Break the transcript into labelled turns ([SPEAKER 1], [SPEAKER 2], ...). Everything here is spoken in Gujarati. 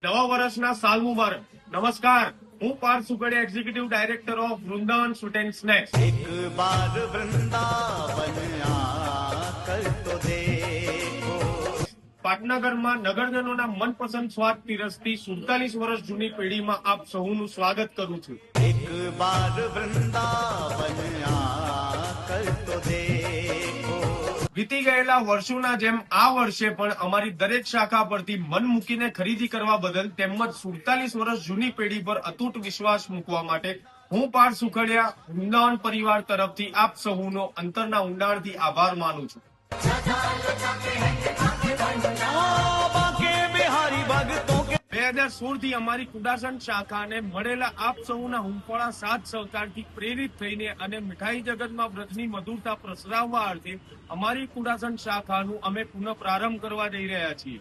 [SPEAKER 1] નવા વર્ષના સાલ મુબારક. નમસ્કાર, હું Parth Sukhadia, executive director of Vrindavan sweet and snacks.
[SPEAKER 2] एक बार वृंदावन आकर तो देखो।
[SPEAKER 1] પાટનગરમાં નગરજનોના મનપસંદ સ્વાદ પીરસતી 47 વર્ષ જૂની પેઢીમાં આપ સૌનું સ્વાગત કરું છું.
[SPEAKER 2] एक बार वृंदावन आकर तो देखो।
[SPEAKER 1] વીતી ગયેલા વર્ષોના જેમ આ વર્ષે પણ અમારી દરેક શાખા પરથી મન મૂકીને ખરીદી કરવા બદલ તેમજ 47 વર્ષ જૂની પેઢી પર અતૂટ વિશ્વાસ મૂકવા માટે હું પાર્થ સુખડિયા વૃંદાવન પરિવાર તરફથી આપ સૌનો અંતરના ઊંડાણથી આભાર માનું છું.
[SPEAKER 2] बाके बिहारी भगतों के
[SPEAKER 1] 2016 થી અમારી કુડાસન શાખાને મળેલા આપ સૌના હુંફાળા સાથ સહકારથી પ્રેરિત થઈને અને મીઠાઈ જગતમાં વ્રતની મધુરતા પ્રસરાવવા અર્થે અમારી કુડાસન શાખાનું અમે પુનઃ પ્રારંભ કરવા જઈ રહ્યા છીએ.